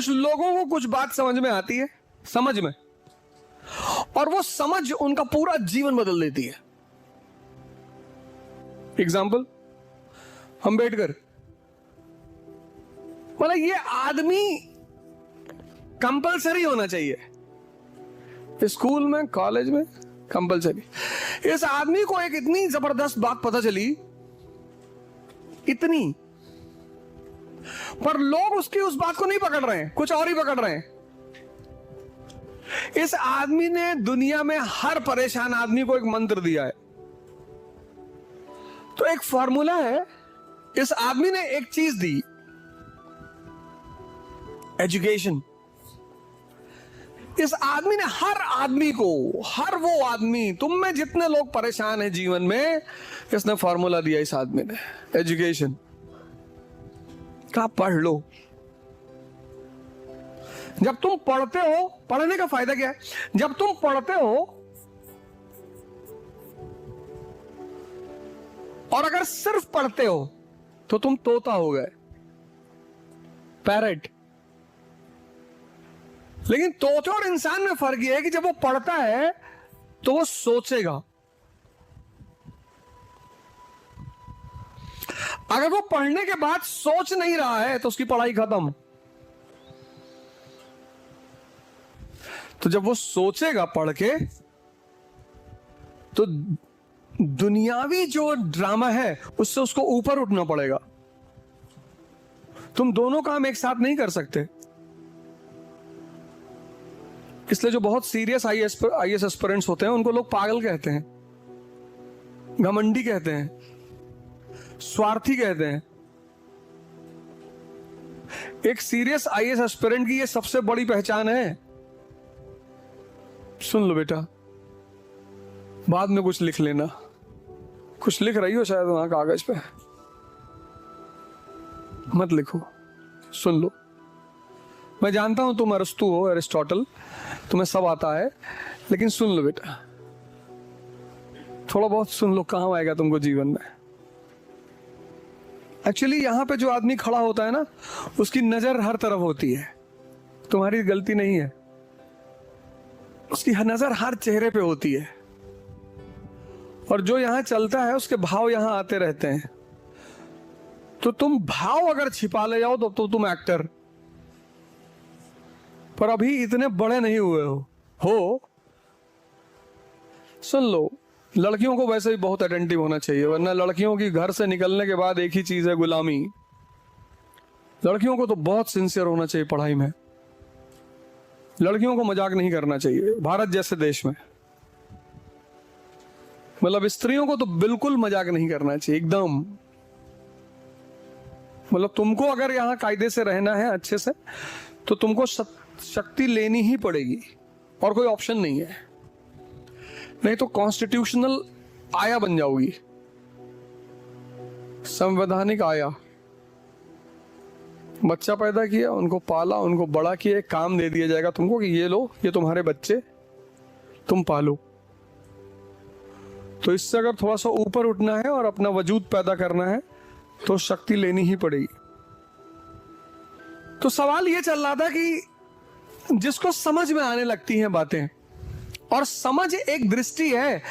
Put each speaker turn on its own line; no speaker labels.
कुछ लोगों को कुछ बात समझ में आती है, समझ में, और वो समझ उनका पूरा जीवन बदल देती है। एग्जाम्पल, अंबेडकर, मतलब ये आदमी कंपलसरी होना चाहिए स्कूल में, कॉलेज में, कंपलसरी। इस आदमी को एक इतनी जबरदस्त बात पता चली, इतनी, पर लोग उसकी उस बात को नहीं पकड़ रहे हैं, कुछ और ही पकड़ रहे हैं। इस आदमी ने दुनिया में हर परेशान आदमी को एक मंत्र दिया है। तो एक फॉर्मूला है, इस आदमी ने एक चीज दी, एजुकेशन। इस आदमी ने हर आदमी को, हर वो आदमी, तुम में जितने लोग परेशान हैं जीवन में, इसने फॉर्मूला दिया इस आदमी ने, एजुकेशन का। पढ़ लो। जब तुम पढ़ते हो, पढ़ने का फायदा क्या है? जब तुम पढ़ते हो और अगर सिर्फ पढ़ते हो तो तुम तोता हो गए, पैरट। लेकिन तोते और इंसान में फर्क यह है कि जब वो पढ़ता है तो वो सोचेगा। अगर वो पढ़ने के बाद सोच नहीं रहा है तो उसकी पढ़ाई खत्म। तो जब वो सोचेगा पढ़ के, तो दुनियावी जो ड्रामा है उससे उसको ऊपर उठना पड़ेगा। तुम दोनों काम एक साथ नहीं कर सकते। इसलिए जो बहुत सीरियस आईएएस एस्पिरेंट्स होते हैं उनको लोग पागल कहते हैं, घमंडी कहते हैं, स्वार्थी कहते हैं। एक सीरियस आईएएस एस्पिरेंट की ये सबसे बड़ी पहचान है। सुन लो बेटा, बाद में कुछ लिख लेना। कुछ लिख रही हो शायद वहां कागज पे, मत लिखो, सुन लो। मैं जानता हूं तुम अरस्तु हो, एरिस्टोटल, तुम्हें सब आता है, लेकिन सुन लो बेटा, थोड़ा बहुत सुन लो, काम आएगा तुमको जीवन में। एक्चुअली यहां पे जो आदमी खड़ा होता है ना, उसकी नजर हर तरफ होती है, तुम्हारी गलती नहीं है। उसकी नजर हर चेहरे पे होती है, और जो यहां चलता है उसके भाव यहां आते रहते हैं। तो तुम भाव अगर छिपा ले जाओ तो तुम एक्टर, पर अभी इतने बड़े नहीं हुए हो। सुन लो, लड़कियों को वैसे भी बहुत अटेंटिव होना चाहिए, वरना लड़कियों की घर से निकलने के बाद एक ही चीज है, गुलामी। लड़कियों को तो बहुत सिंसियर होना चाहिए पढ़ाई में। लड़कियों को मजाक नहीं करना चाहिए भारत जैसे देश में। मतलब स्त्रियों को तो बिल्कुल मजाक नहीं करना चाहिए, एकदम। मतलब तुमको अगर यहां कायदे से रहना है अच्छे से, तो तुमको शक्ति लेनी ही पड़ेगी, और कोई ऑप्शन नहीं है। नहीं तो कॉन्स्टिट्यूशनल आया बन जाओगी, संवैधानिक आया। बच्चा पैदा किया, उनको पाला, उनको बड़ा किया, एक काम दे दिया जाएगा तुमको कि ये लो, ये तुम्हारे बच्चे, तुम पालो। तो इससे अगर थोड़ा सा ऊपर उठना है और अपना वजूद पैदा करना है तो शक्ति लेनी ही पड़ेगी। तो सवाल ये चल रहा था कि जिसको समझ में आने लगती हैं बातें, और समझ एक दृष्टि है।